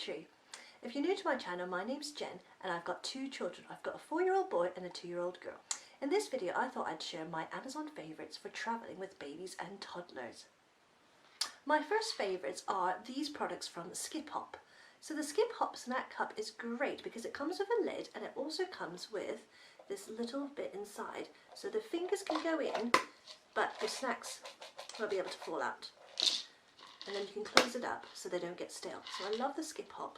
Tree. If you're new to my channel, my name's Jen and I've got two children. I've got a 4-year-old boy and a 2-year-old girl. In this video I thought I'd share my Amazon favourites for travelling with babies and toddlers. My first favourites are these products from Skiphop. So the Skiphop Snack Cup is great because it comes with a lid and it also comes with this little bit inside. So the fingers can go in, but your snacks won't be able to fall out. And then you can close it up so they don't get stale. So I love the Skiphop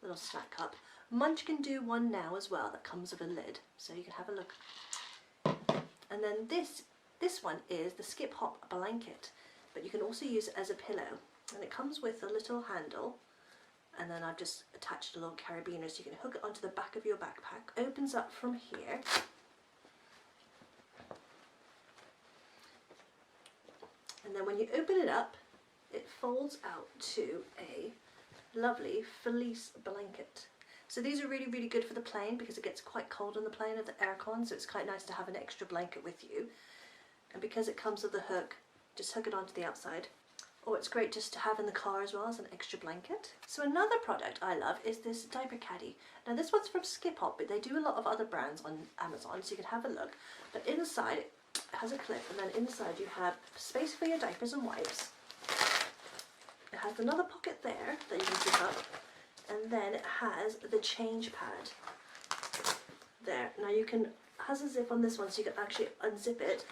little snack cup. Munchkin do one now as well that comes with a lid, so you can have a look. And then this one is the Skiphop blanket, but you can also use it as a pillow. And it comes with a little handle, and then I've just attached a little carabiner so you can hook it onto the back of your backpack. Opens up from here. And then when you open it up, it folds out to a lovely fleece blanket. So these are really good for the plane because it gets quite cold on the plane with the aircon, so it's quite nice to have an extra blanket with you. And because it comes with a hook, just hook it onto the outside. Or it's great just to have in the car as well as an extra blanket. So another product I love is this diaper caddy. Now this one's from Skiphop, but they do a lot of other brands on Amazon, so you can have a look. But inside it has a clip, and then inside you have space for your diapers and wipes. It has another pocket there that you can zip up, and then it has the change pad there. Now you can, it has a zip on this one so you can actually unzip it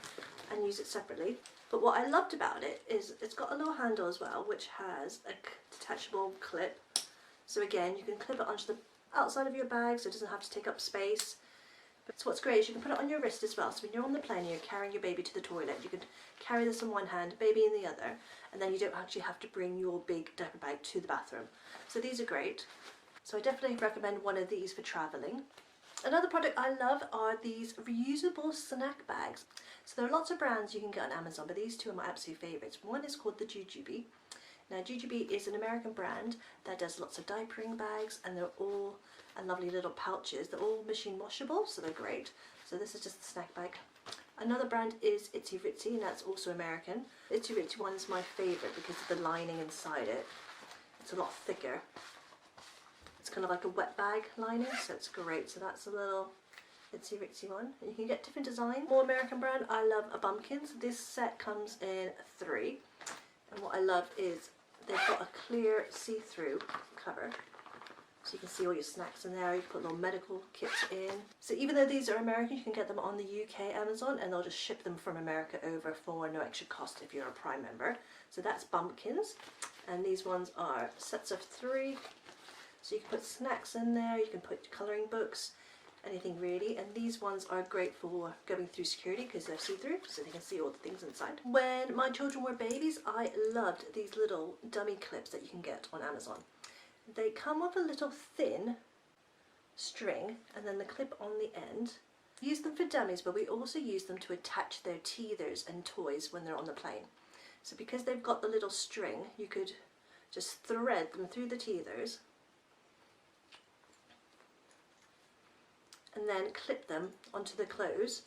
and use it separately. But what I loved about it is it's got a little handle as well, which has a detachable clip. So again, you can clip it onto the outside of your bag so it doesn't have to take up space. But so what's great is you can put it on your wrist as well. So when you're on the plane and you're carrying your baby to the toilet, you can carry this in one hand, baby in the other, and then you don't actually have to bring your big diaper bag to the bathroom. So these are great. So I definitely recommend one of these for travelling. Another product I love are these reusable snack bags. So there are lots of brands you can get on Amazon, but these two are my absolute favourites. One is called the Jujube. Now Jujube is an American brand that does lots of diapering bags, and they're all lovely little pouches. They're all machine washable, so they're great. So this is just the snack bag. Another brand is Itzy Ritzy, and that's also American. The Itzy Ritzy one is my favourite because of the lining inside it. It's a lot thicker. It's kind of like a wet bag lining, so it's great. So that's a little Itsy Ritzy one. And you can get different designs. More American brand, I love a Bumpkins. This set comes in 3. And what I love is they've got a clear see-through cover. So you can see all your snacks in there. You can put little medical kits in. So even though these are American, you can get them on the UK Amazon, and they'll just ship them from America over for no extra cost if you're a Prime member. So that's Bumpkins. And these ones are sets of 3. So you can put snacks in there, you can put colouring books, anything really. And these ones are great for going through security because they're see-through, so they can see all the things inside. When my children were babies, I loved these little dummy clips that you can get on Amazon. They come with a little thin string and then the clip on the end. Use them for dummies, but we also use them to attach their teethers and toys when they're on the plane. So because they've got the little string, you could just thread them through the teethers and then clip them onto the clothes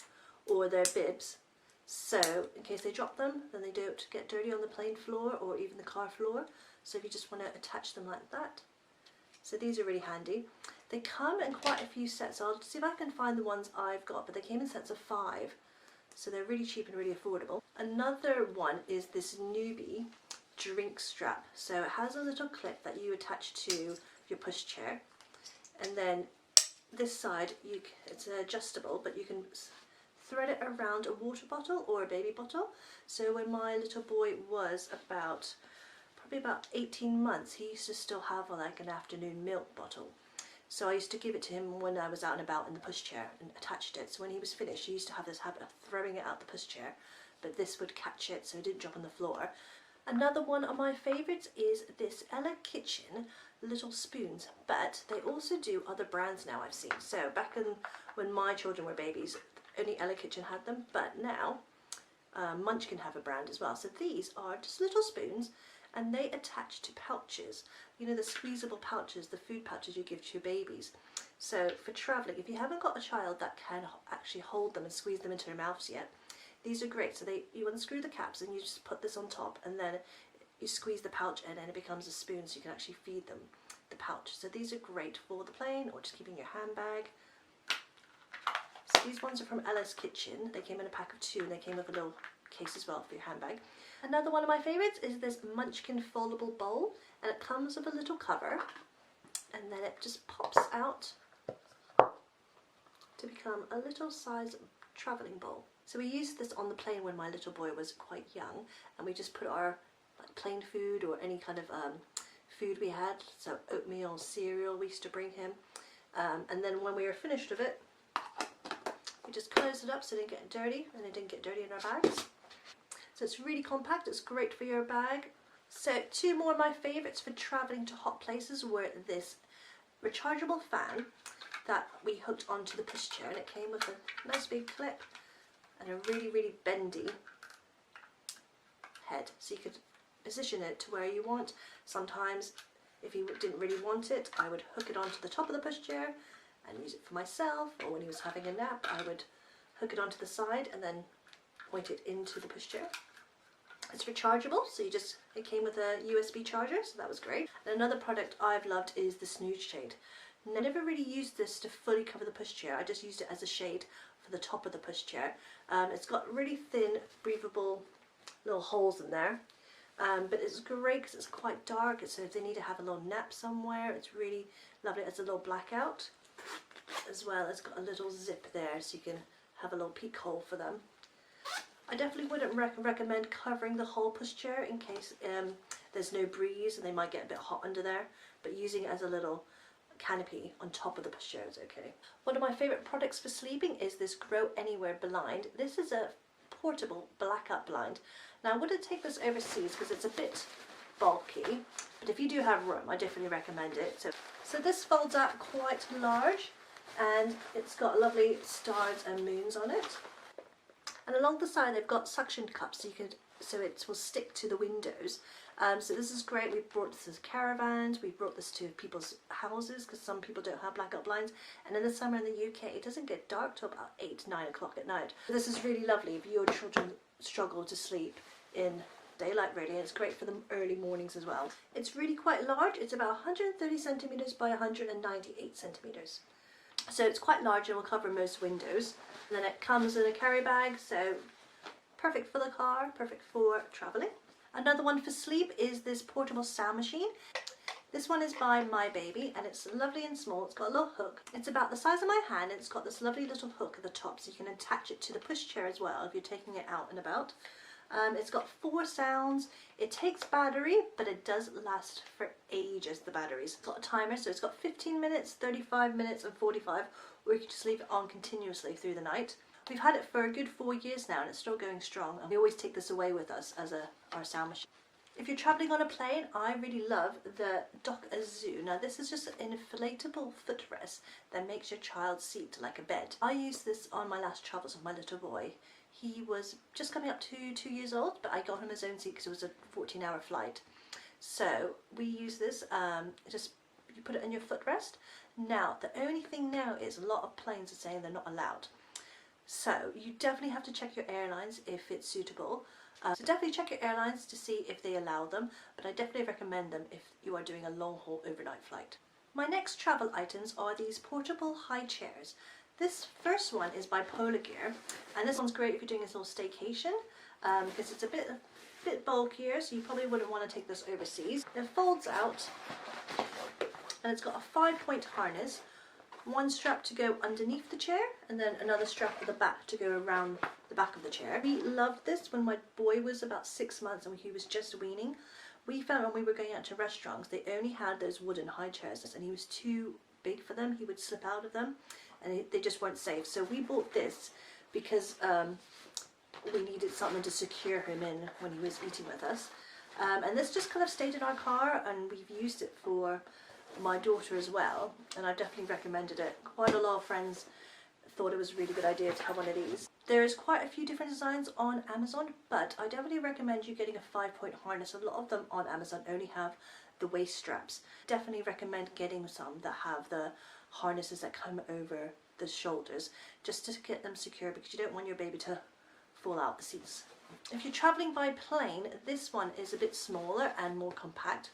or their bibs, so in case they drop them, then they don't get dirty on the plane floor or even the car floor. So if you just want to attach them like that. So these are really handy. They come in quite a few sets. I'll see if I can find the ones I've got, but they came in sets of 5. So they're really cheap and really affordable. Another one is this Nuby drink strap. So it has a little clip that you attach to your pushchair, and then this side it's adjustable, but you can thread it around a water bottle or a baby bottle. So when my little boy was probably about 18 months, he used to still have like an afternoon milk bottle. So I used to give it to him when I was out and about in the pushchair and attached it. So when he was finished, he used to have this habit of throwing it out the pushchair, but this would catch it so it didn't drop on the floor. Another one of my favourites is this Ella Kitchen little spoons, but they also do other brands now I've seen. So back when my children were babies, only Ella Kitchen had them, but now Munchkin have a brand as well. So these are just little spoons, and they attach to pouches. You know, the squeezable pouches, the food pouches you give to your babies. So for travelling, if you haven't got a child that can actually hold them and squeeze them into their mouths yet, these are great. So you unscrew the caps and you just put this on top, and then you squeeze the pouch in and it becomes a spoon, so you can actually feed them. the pouch. So these are great for the plane or just keeping your handbag. So these ones are from Ella's Kitchen. They came in a pack of 2 and they came with a little case as well for your handbag. Another one of my favourites is this Munchkin Foldable Bowl, and it comes with a little cover and then it just pops out to become a little size travelling bowl. So we used this on the plane when my little boy was quite young, and we just put our plain food or any kind of food we had, so oatmeal, cereal we used to bring him, and then when we were finished with it, we just closed it up so it didn't get dirty, and it didn't get dirty in our bags. So it's really compact, it's great for your bag. So 2 more of my favourites for travelling to hot places were this rechargeable fan that we hooked onto the pushchair, and it came with a nice big clip and a really bendy head, so you could position it to where you want. Sometimes if you didn't really want it, I would hook it onto the top of the pushchair and use it for myself, or when he was having a nap I would hook it onto the side and then point it into the pushchair. It's rechargeable, so it came with a USB charger, so that was great. And another product I've loved is the Snooze Shade. I never really used this to fully cover the pushchair, I just used it as a shade for the top of the pushchair. It's got really thin, breathable little holes in there, but it's great because it's quite dark, so if they need to have a little nap somewhere, it's really lovely. It's a little blackout as well. It's got a little zip there so you can have a little peek hole for them. I definitely wouldn't recommend covering the whole pushchair in case there's no breeze and they might get a bit hot under there, but using it as a little canopy on top of the pushchair is okay. One of my favourite products for sleeping is this Gro Anywhere blind. This is a portable blackout blind. Now I wouldn't take this overseas because it's a bit bulky, but if you do have room I definitely recommend it. So this folds out quite large, and it's got lovely stars and moons on it. And along the side they've got suction cups so it will stick to the windows. So this is great. We brought this to caravans, we brought this to people's houses because some people don't have blackout blinds, and in the summer in the UK it doesn't get dark till about 8-9 o'clock at night. This is really lovely if your children struggle to sleep in daylight really, and it's great for the early mornings as well. It's really quite large. It's about 130 centimeters by 198 centimeters. So it's quite large and will cover most windows. And then it comes in a carry bag, so perfect for the car, perfect for travelling. Another one for sleep is this portable sound machine. This one is by Mybaby, and it's lovely and small. It's got a little hook. It's about the size of my hand, and it's got this lovely little hook at the top, so you can attach it to the pushchair as well if you're taking it out and about. It's got 4 sounds. It takes battery, but it does last for ages, the batteries. It's got a timer, so it's got 15 minutes, 35 minutes and 45, or you can just leave it on continuously through the night. We've had it for a good 4 years now and it's still going strong, and we always take this away with us as our sound machine. If you're travelling on a plane, I really love the Docazoo. Now this is just an inflatable footrest that makes your child's seat like a bed. I used this on my last travels with my little boy. He was just coming up to 2 years old, but I got him his own seat because it was a 14-hour flight. So we use this, you put it in your footrest. Now the only thing now is a lot of planes are saying they're not allowed. So you definitely have to check your airlines if it's suitable. So definitely check your airlines to see if they allow them, but I definitely recommend them if you are doing a long haul overnight flight. My next travel items are these portable high chairs. This first one is Bipolar Gear, and this one's great if you're doing a little staycation because it's a bit bulkier, so you probably wouldn't want to take this overseas. It folds out and it's got a 5-point harness. One strap to go underneath the chair and then another strap at the back to go around the back of the chair. We loved this when my boy was about 6 months and he was just weaning. We found when we were going out to restaurants they only had those wooden high chairs and he was too big for them. He would slip out of them and they just weren't safe. So we bought this because we needed something to secure him in when he was eating with us. And this just kind of stayed in our car, and we've used it for my daughter as well, and I've definitely recommended it. Quite a lot of friends thought it was a really good idea to have one of these. There's quite a few different designs on Amazon, but I definitely recommend you getting a 5-point harness. A lot of them on Amazon only have the waist straps. Definitely recommend getting some that have the harnesses that come over the shoulders, just to get them secure, because you don't want your baby to fall out the seats. If you're traveling by plane, this one is a bit smaller and more compact.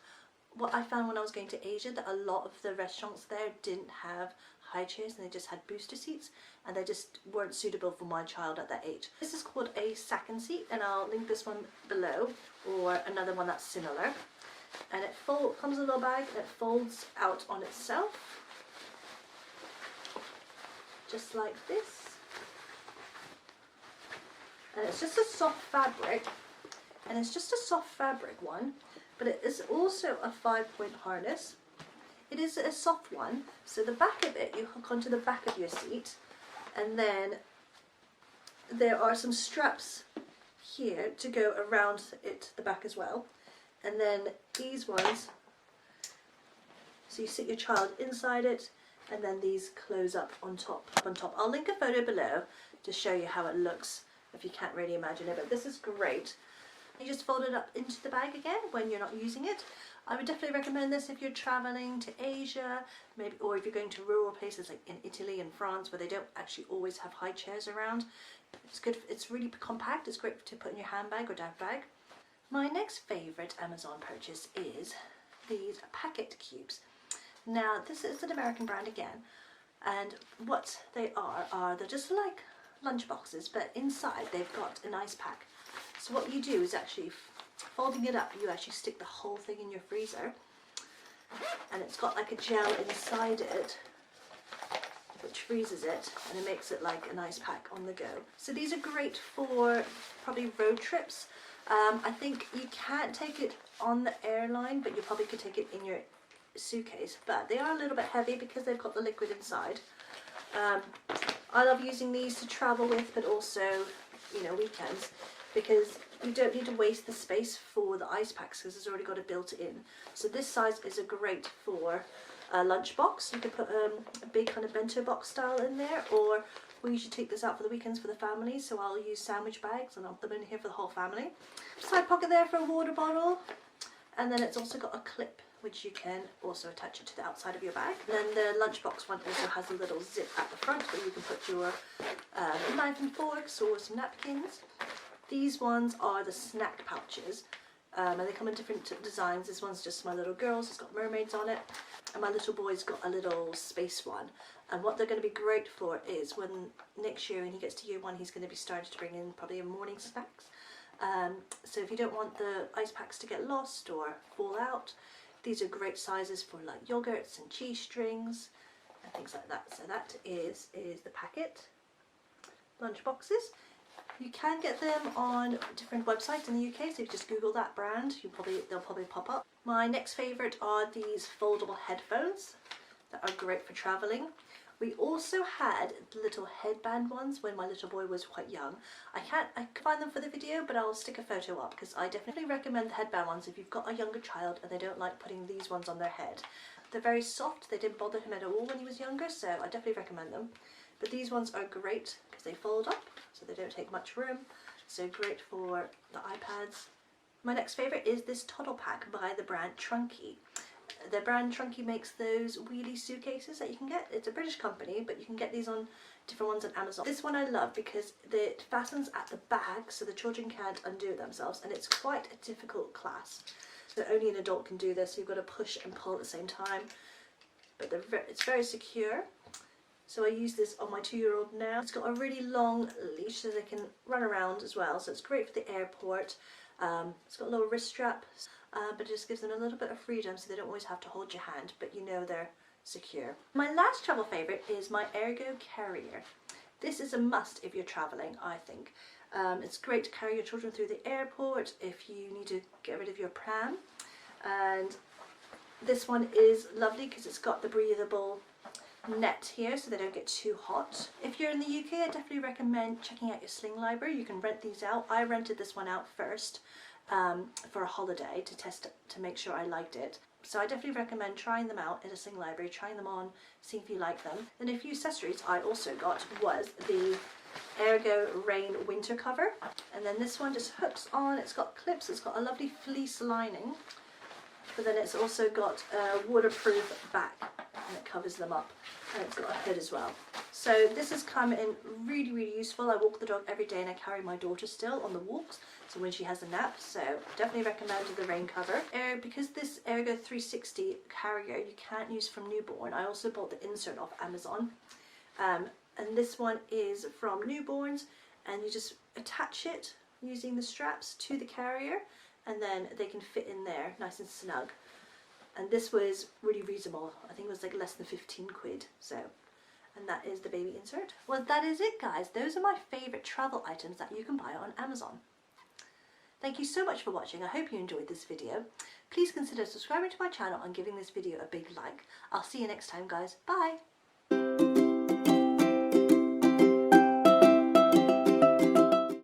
what I found when I was going to Asia, that a lot of the restaurants there didn't have high chairs and they just had booster seats, and they just weren't suitable for my child at that age. This is called a Sacknseat, and I'll link this one below, or another one that's similar. And it comes in a little bag and it folds out on itself, just like this. And it's just a soft fabric, and it's just a soft fabric one, but it is also a 5-point harness. It is a soft one, so the back of it, you hook onto the back of your seat, and then there are some straps here to go around it, the back as well. And then these ones, so you sit your child inside it, and then these close up on top. I'll link a photo below to show you how it looks if you can't really imagine it, but this is great. You just fold it up into the bag again when you're not using it. I would definitely recommend this if you're traveling to Asia, maybe, or if you're going to rural places like in Italy and France where they don't actually always have high chairs around. It's good. It's really compact. It's great to put in your handbag or diaper bag. My next favourite Amazon purchase is these Packit cubes. Now this is an American brand again, and what they are they're just like lunch boxes, but inside they've got an ice pack. So what you do is actually, folding it up, you actually stick the whole thing in your freezer, and it's got like a gel inside it which freezes it, and it makes it like an ice pack on the go. So these are great for probably road trips. I think you can't take it on the airline, but you probably could take it in your suitcase, but they are a little bit heavy because they've got the liquid inside. I love using these to travel with, but also, you know, weekends, because you don't need to waste the space for the ice packs because it's already got it built in. So this size is a great for a lunch box. You could put a big kind of bento box style in there, or we usually take this out for the weekends for the family, so I'll use sandwich bags and I'll put them in here for the whole family. Side pocket there for a water bottle, and then it's also got a clip which you can also attach it to the outside of your bag. And then the lunchbox one also has a little zip at the front where you can put your knife and forks or some napkins. These ones are the snack pouches, and they come in different designs. This one's just my little girl's, it's got mermaids on it, and my little boy's got a little space one. And what they're going to be great for is when next year when he gets to year 1, he's going to be starting to bring in probably morning snacks. So if you don't want the ice packs to get lost or fall out, these are great sizes for like yogurts and cheese strings and things like that. So that is the Packit Lunchboxes. You can get them on different websites in the UK, so if you just Google that brand, they'll probably pop up. My next favourite are these foldable headphones that are great for travelling. We also had little headband ones when my little boy was quite young. I can't find them for the video, but I'll stick a photo up because I definitely recommend the headband ones if you've got a younger child and they don't like putting these ones on their head. They're very soft, they didn't bother him at all when he was younger, so I definitely recommend them. But these ones are great because they fold up, so they don't take much room. So great for the iPads. My next favourite is this Toddle Pack by the brand Trunki. The brand Trunki makes those wheelie suitcases that you can get. It's a British company, but you can get these on different ones on Amazon. This one I love because it fastens at the back so the children can't undo it themselves, and it's quite a difficult clasp. So only an adult can do this, so you've got to push and pull at the same time. But it's very secure. So I use this on my 2-year-old now. It's got a really long leash so they can run around as well, so it's great for the airport. It's got a little wrist strap, but it just gives them a little bit of freedom so they don't always have to hold your hand, but you know they're secure. My last travel favourite is my Ergo Carrier. This is a must if you're travelling, I think. It's great to carry your children through the airport if you need to get rid of your pram. And this one is lovely because it's got the breathable net here so they don't get too hot. If you're in the UK, I definitely recommend checking out your sling library. You can rent these out. I rented this one out first for a holiday to test it, to make sure I liked it. So I definitely recommend trying them out in a sling library, trying them on, seeing if you like them. And a few accessories I also got was the Ergo Rain winter cover, and then this one just hooks on. It's got clips, it's got a lovely fleece lining, but then it's also got a waterproof back and it covers them up, and it's got a hood as well. So this has come in really, really useful. I walk the dog every day and I carry my daughter still on the walks, so when she has a nap, so definitely recommend the rain cover. Because this Ergo 360 carrier you can't use from newborn, I also bought the insert off Amazon. And this one is from newborns, and you just attach it using the straps to the carrier, and then they can fit in there nice and snug. And this was really reasonable. I think it was like less than 15 quid. So, and that is the baby insert. Well, that is it, guys. Those are my favorite travel items that you can buy on Amazon. Thank you so much for watching. I hope you enjoyed this video. Please consider subscribing to my channel and giving this video a big like. I'll see you next time, guys. Bye.